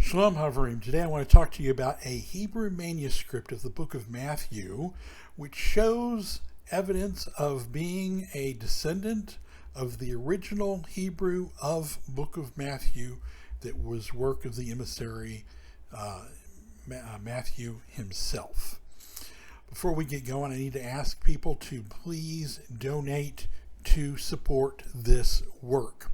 Shalom Havrim. Today I want to talk to you about a Hebrew manuscript of the book of Matthew, which shows evidence of being a descendant of the original Hebrew of book of Matthew that was work of the emissary Matthew himself. Before we get going, I need to ask people to please donate to support this work.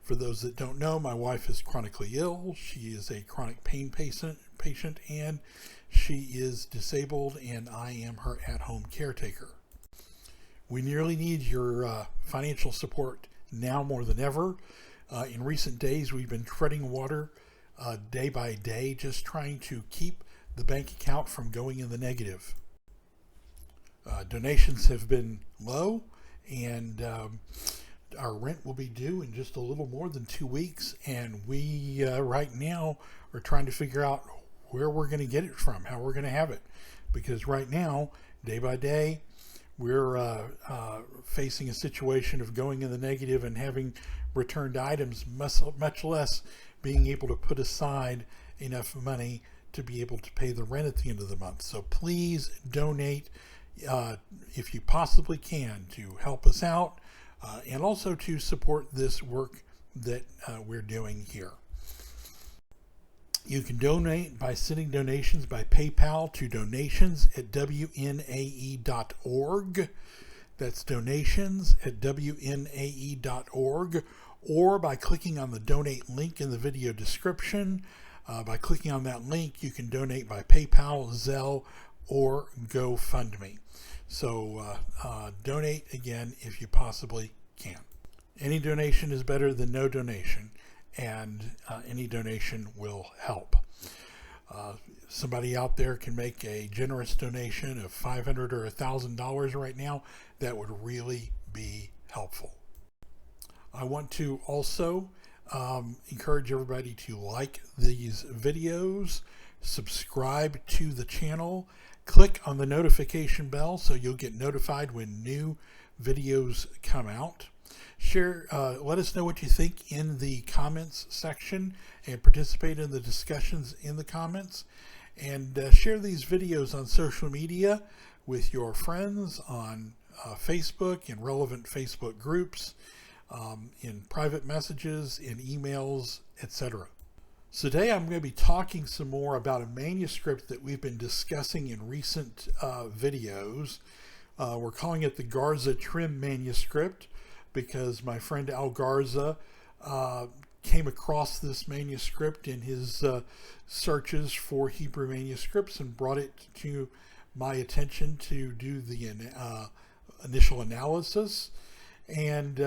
For those that don't know, my wife is chronically ill. She is a chronic pain patient, and she is disabled, and I am her at-home caretaker. We nearly need your financial support now more than ever. In recent days, we've been treading water day by day, just trying to keep the bank account from going in the negative. Donations have been low, and our rent will be due in just a little more than 2 weeks, and we right now are trying to figure out where we're going to get it from, how we're going to have it, because right now, day by day, we're facing a situation of going in the negative and having returned items, much less being able to put aside enough money to be able to pay the rent at the end of the month. So please donate if you possibly can to help us out. And also to support this work that we're doing here. You can donate by sending donations by PayPal to donations@wnae.org. That's donations@wnae.org, or by clicking on the donate link in the video description. By clicking on that link, you can donate by PayPal, Zelle, or GoFundMe. So donate again if you possibly can. Any donation is better than no donation, and any donation will help. Somebody out there can make a generous donation of $500 or $1,000 right now. That would really be helpful. I want to also encourage everybody to like these videos, subscribe to the channel, click on the notification bell so you'll get notified when new videos come out. Share, let us know what you think in the comments section, and participate in the discussions in the comments. And share these videos on social media with your friends on Facebook, in relevant Facebook groups, in private messages, in emails, etc. So today I'm going to be talking some more about a manuscript that we've been discussing in recent videos. We're calling it the Garza Trim manuscript because my friend Al Garza came across this manuscript in his searches for Hebrew manuscripts and brought it to my attention to do the initial analysis. And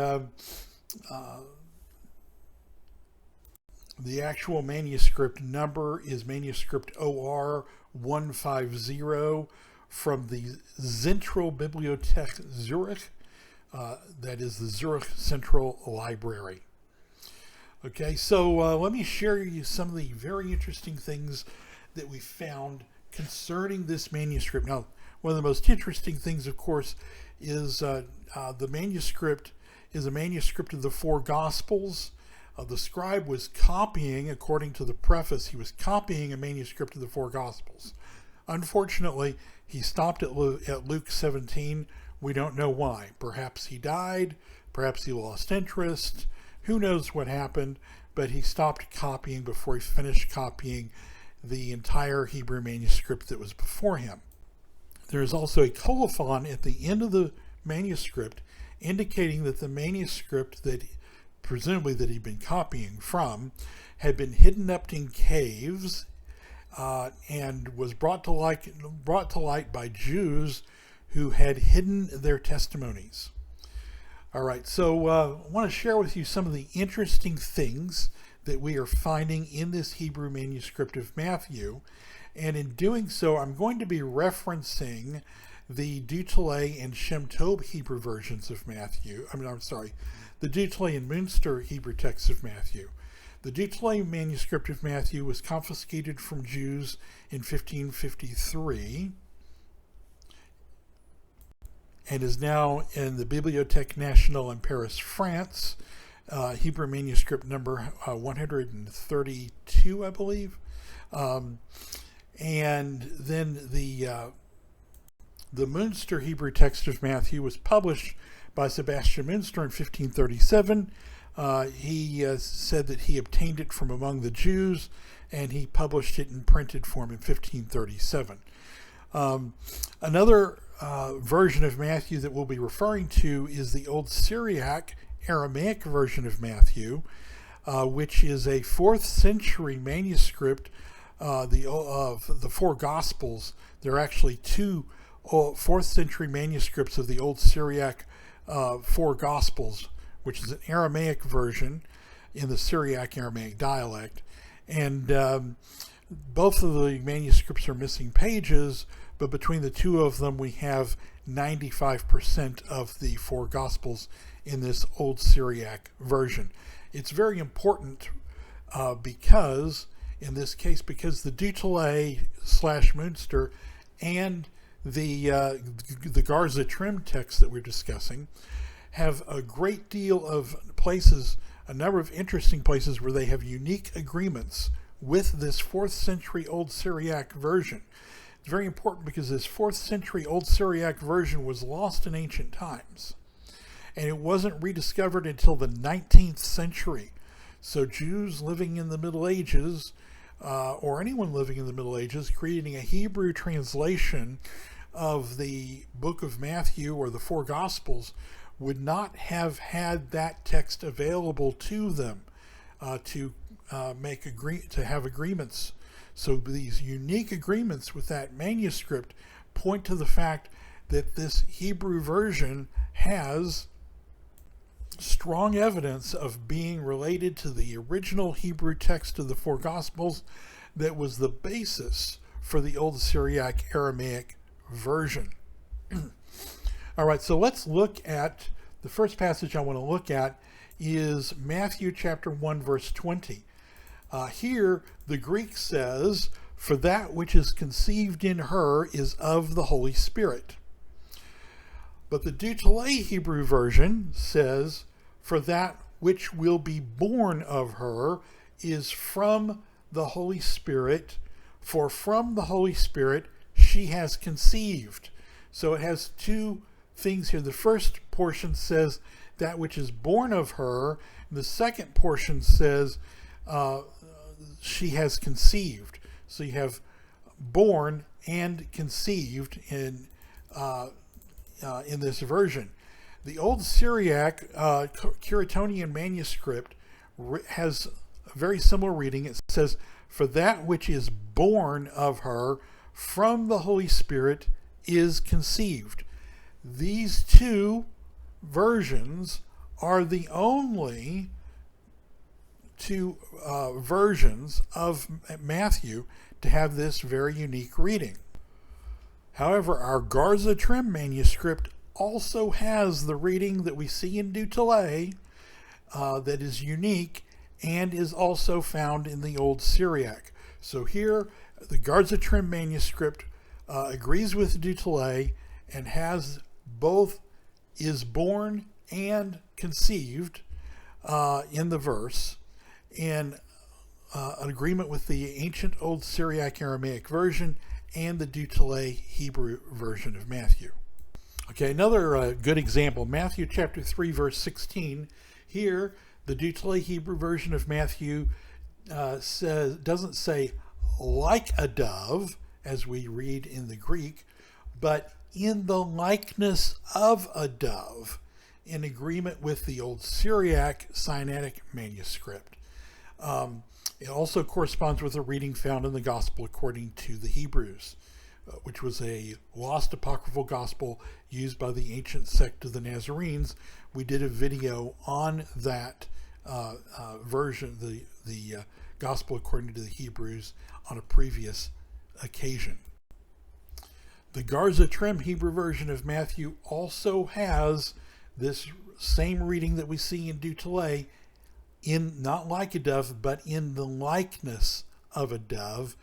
the actual manuscript number is manuscript OR 150 from the Zentralbibliothek Zurich. That is the Zurich Central Library. Okay, so let me share you some of the very interesting things that we found concerning this manuscript. Now, one of the most interesting things, of course, is the manuscript is a manuscript of the four Gospels. The scribe was copying, according to the preface, he was copying a manuscript of the four Gospels. Unfortunately, he stopped at Luke 17. We don't know why. Perhaps he died, perhaps he lost interest, who knows what happened, but he stopped copying before he finished copying the entire Hebrew manuscript that was before him. There is also a colophon at the end of the manuscript indicating that the manuscript that presumably that he'd been copying from had been hidden up in caves and was brought to light by Jews who had hidden their testimonies. All right, so I want to share with you some of the interesting things that we are finding in this Hebrew manuscript of Matthew, and in doing so, I'm going to be referencing the Deutele and Shem Tov Hebrew versions of Matthew. The Deutele and Münster Hebrew texts of Matthew. The Deutele manuscript of Matthew was confiscated from Jews in 1553 and is now in the Bibliothèque Nationale in Paris, France, Hebrew manuscript number 132, I believe. And then the Münster Hebrew text of Matthew was published by Sebastian Münster in 1537. He said that he obtained it from among the Jews, and he published it in printed form in 1537. Another version of Matthew that we'll be referring to is the Old Syriac Aramaic version of Matthew, which is a 4th century manuscript of the four Gospels. There are actually two 4th century manuscripts of the Old Syriac four Gospels, which is an Aramaic version in the Syriac Aramaic dialect. And both of the manuscripts are missing pages, but between the two of them we have 95% of the four Gospels in this Old Syriac version. It's very important because, in this case, because the Dutelet / Münster and the Garza Trim text that we're discussing have a great deal of places, a number of interesting places where they have unique agreements with this 4th century Old Syriac version. It's very important because this 4th century Old Syriac version was lost in ancient times, and it wasn't rediscovered until the 19th century. So Jews living in the Middle Ages, or anyone living in the Middle Ages, creating a Hebrew translation of the book of Matthew or the four Gospels would not have had that text available to them to have agreements. So these unique agreements with that manuscript point to the fact that this Hebrew version has strong evidence of being related to the original Hebrew text of the four Gospels that was the basis for the Old Syriac Aramaic version. All right, so let's look at the first passage I want to look at is Matthew chapter 1 verse 20. Here the Greek says, "For that which is conceived in her is of the Holy Spirit." But the Dutelet Hebrew version says, "For that which will be born of her is from the Holy Spirit, for from the Holy Spirit she has conceived." So it has two things here. The first portion says that which is born of her, and the second portion says she has conceived. So you have born and conceived in this version. The Old Syriac Curetonian manuscript has a very similar reading. It says, "For that which is born of her from the Holy Spirit is conceived." These two versions are the only two versions of Matthew to have this very unique reading. However, our Garza Trim manuscript also has the reading that we see in Dutelet that is unique and is also found in the Old Syriac. So here, the Garza Trim manuscript agrees with Dutelet and has both "is born" and "conceived" in the verse, in an agreement with the ancient Old Syriac Aramaic version and the Dutelet Hebrew version of Matthew. Okay, another good example, Matthew chapter 3, verse 16. Here, the Dutelet Hebrew version of Matthew doesn't say "like a dove," as we read in the Greek, but "in the likeness of a dove," in agreement with the Old Syriac Sinaitic manuscript. It also corresponds with a reading found in the Gospel according to the Hebrews, which was a lost apocryphal gospel used by the ancient sect of the Nazarenes. We did a video on that version, the Gospel according to the Hebrews, on a previous occasion. The Garza Trim Hebrew version of Matthew also has this same reading that we see in Dutelet, in not like a dove, but in the likeness of a dove.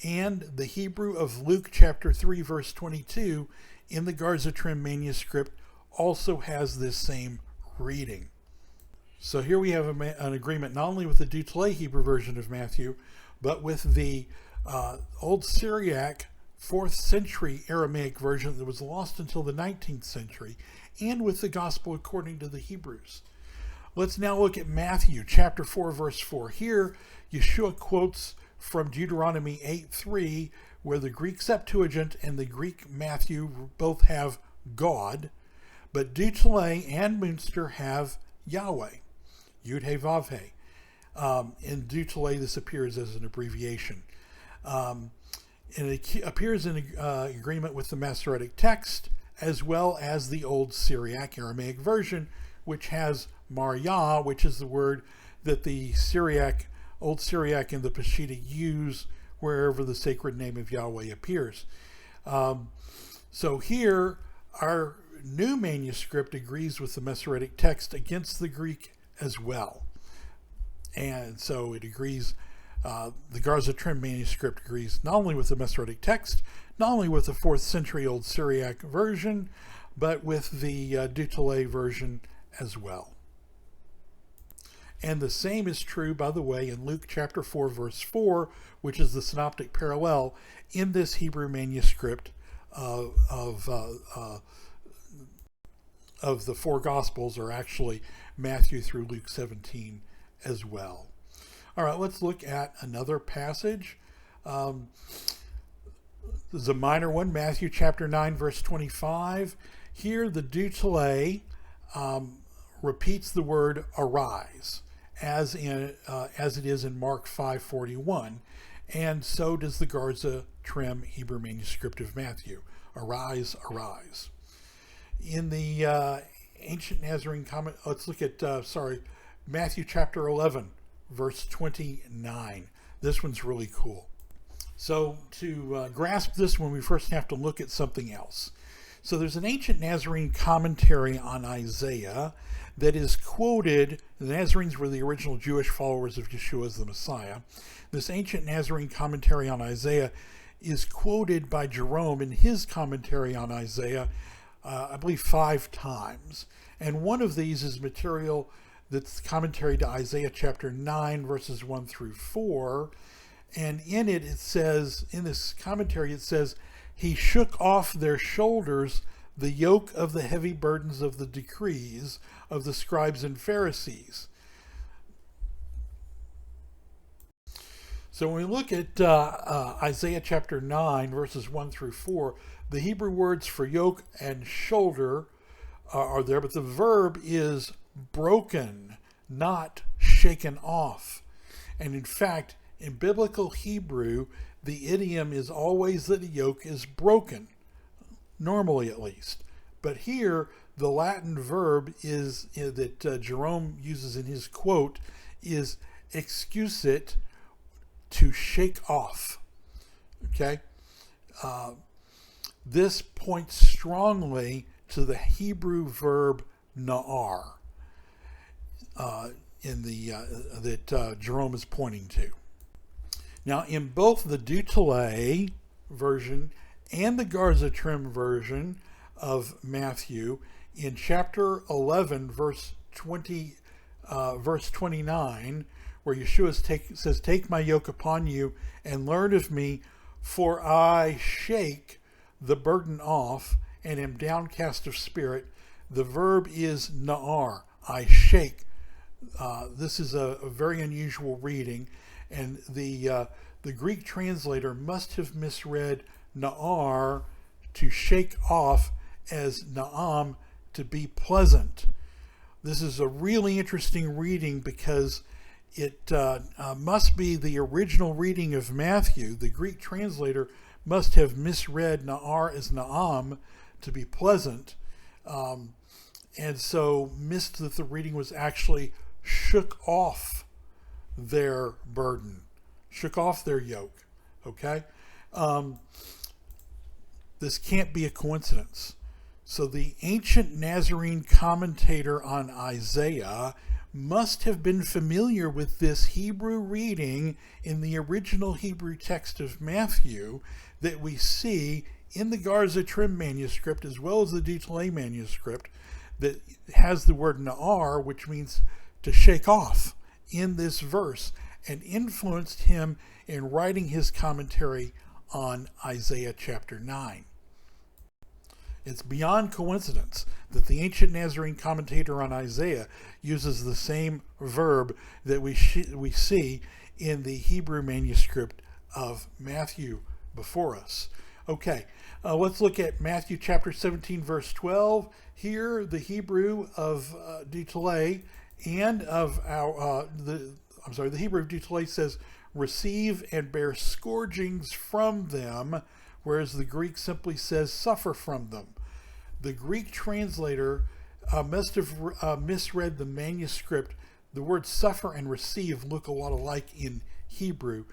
And the Hebrew of Luke chapter 3, verse 22 in the Garza Trim manuscript also has this same reading. So here we have an agreement not only with the Dutele Hebrew version of Matthew, but with the Old Syriac 4th century Aramaic version that was lost until the 19th century, and with the Gospel according to the Hebrews. Let's now look at Matthew chapter 4, verse 4. Here, Yeshua quotes from Deuteronomy 8:3, where the Greek Septuagint and the Greek Matthew both have God, but Dutele and Münster have Yahweh, Yud He Vav He. In Dutele, this appears as an abbreviation. And it appears in agreement with the Masoretic text, as well as the Old Syriac Aramaic version, which has Maryah, which is the word that the Old Syriac and the Peshitta use wherever the sacred name of Yahweh appears. So here, our new manuscript agrees with the Masoretic text against the Greek as well. And so it agrees, the Garza Trim manuscript agrees not only with the Masoretic text, not only with the 4th century Old Syriac version, but with the Dutele version as well. And the same is true, by the way, in Luke chapter 4, verse 4, which is the synoptic parallel in this Hebrew manuscript of the four Gospels, or actually Matthew through Luke 17 as well. All right, let's look at another passage. This is a minor one, Matthew chapter 9, verse 25. Here the Dutele repeats the word arise, as it is in Mark 5:41, and so does the Garza Trim Hebrew manuscript of Matthew. Arise, arise. In the ancient Nazarene comment, let's look at Matthew chapter 11, verse 29. This one's really cool. So to grasp this one, we first have to look at something else. So there's an ancient Nazarene commentary on Isaiah that is quoted. The Nazarenes were the original Jewish followers of Yeshua as the Messiah. This ancient Nazarene commentary on Isaiah is quoted by Jerome in his commentary on Isaiah, I believe 5 times. And one of these is material that's commentary to Isaiah chapter 9, verses 1 through 4. And in it, it says, in this commentary, it says, he shook off their shoulders the yoke of the heavy burdens of the decrees of the scribes and Pharisees. So when we look at Isaiah chapter 9, verses 1 through 4, the Hebrew words for yoke and shoulder are there, but the verb is broken, not shaken off. And in fact, in biblical Hebrew, the idiom is always that a yoke is broken, normally at least. But here, the Latin verb is that Jerome uses in his quote is excusat, to shake off. Okay? This points strongly to the Hebrew verb na'ar that Jerome is pointing to. Now, in both the Dutele version and the Garza Trim version of Matthew, in chapter 11, verse 29, where Yeshua says, "Take my yoke upon you and learn of me, for I shake the burden off and am downcast of spirit." The verb is na'ar, I shake. This is a very unusual reading, and the Greek translator must have misread na'ar, to shake off, as na'am, to be pleasant. This is a really interesting reading because it must be the original reading of Matthew. The Greek translator must have misread na'ar as na'am, to be pleasant, and so missed that the reading was actually shook off their burden, shook off their yoke. Okay? This can't be a coincidence. So the ancient Nazarene commentator on Isaiah must have been familiar with this Hebrew reading in the original Hebrew text of Matthew that we see in the Garza Trim manuscript, as well as the Dutele manuscript, that has the word na'ar, which means to shake off in this verse and influenced him in writing his commentary on Isaiah chapter 9. It's beyond coincidence that the ancient Nazarene commentator on Isaiah uses the same verb that we see in the Hebrew manuscript of Matthew before us. Okay, let's look at Matthew chapter 17, verse 12. Here, the Hebrew of Deutelet and of the Hebrew of Deutelet says, receive and bear scourgings from them, whereas the Greek simply says suffer from them. The Greek translator must have misread the manuscript. The words suffer and receive look a lot alike in Hebrew.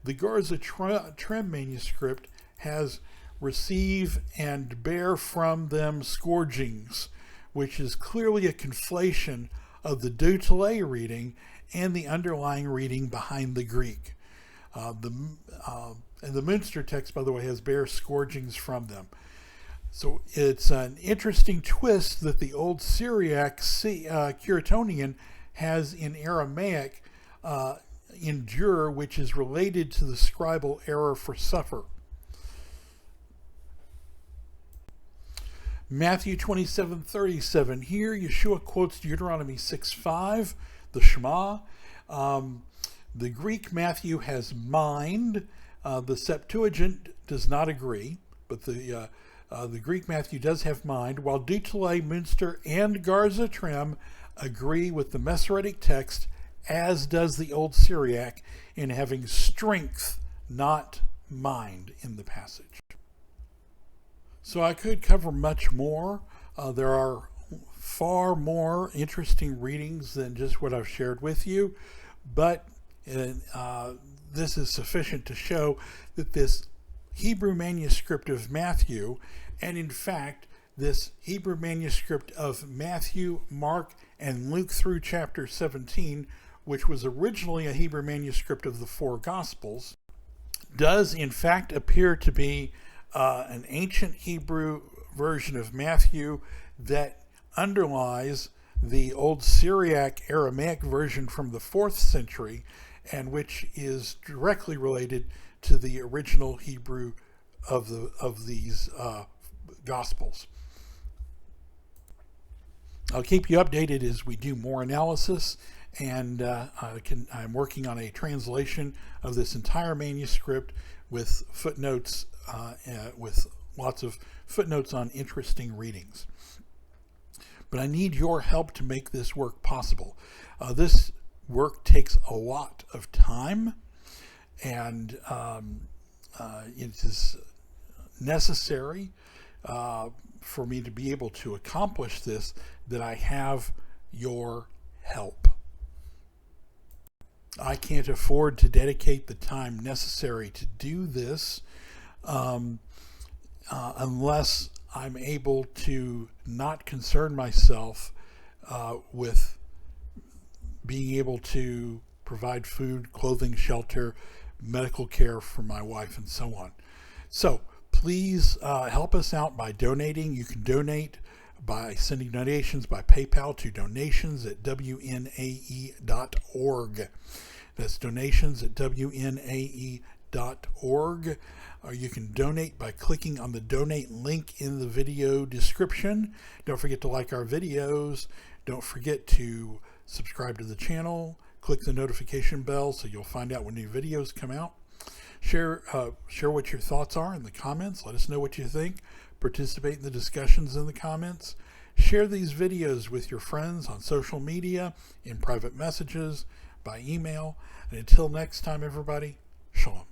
The Garza Trim manuscript has receive and bear from them scourgings, which is clearly a conflation of the Deutelet reading and the underlying reading behind the Greek. And the Münster text, by the way, has bear scourgings from them. So it's an interesting twist that the old Syriac Curetonian has in Aramaic endure, which is related to the scribal error for suffer. Matthew 27:37. Here, Yeshua quotes Deuteronomy 6:5, the Shema. The Greek Matthew has mind. The Septuagint does not agree, but the Greek Matthew does have mind, while Deutelet, Münster, and Garza Trim agree with the Masoretic text, as does the Old Syriac, in having strength, not mind, in the passage. So I could cover much more. There are far more interesting readings than just what I've shared with you, but this is sufficient to show that this Hebrew manuscript of Matthew, and in fact, this Hebrew manuscript of Matthew, Mark, and Luke through chapter 17, which was originally a Hebrew manuscript of the four Gospels, does in fact appear to be an ancient Hebrew version of Matthew that underlies the old Syriac Aramaic version from the 4th century, and which is directly related to the original Hebrew of these Gospels. I'll keep you updated as we do more analysis, and I'm working on a translation of this entire manuscript with footnotes, with lots of footnotes on interesting readings. But I need your help to make this work possible. This work takes a lot of time, and it is necessary for me to be able to accomplish this, that I have your help. I can't afford to dedicate the time necessary to do this unless I'm able to not concern myself with being able to provide food, clothing, shelter, medical care for my wife, and so on. So please help us out by donating. You can donate by sending donations by PayPal to donations@wnae.org. That's donations@wnae.org. Or you can donate by clicking on the donate link in the video description. Don't forget to like our videos. Don't forget to subscribe to the channel. Click the notification bell so you'll find out when new videos come out. Share what your thoughts are in the comments. Let us know what you think. Participate in the discussions in the comments. Share these videos with your friends on social media, in private messages, by email. And until next time, everybody, Shalom.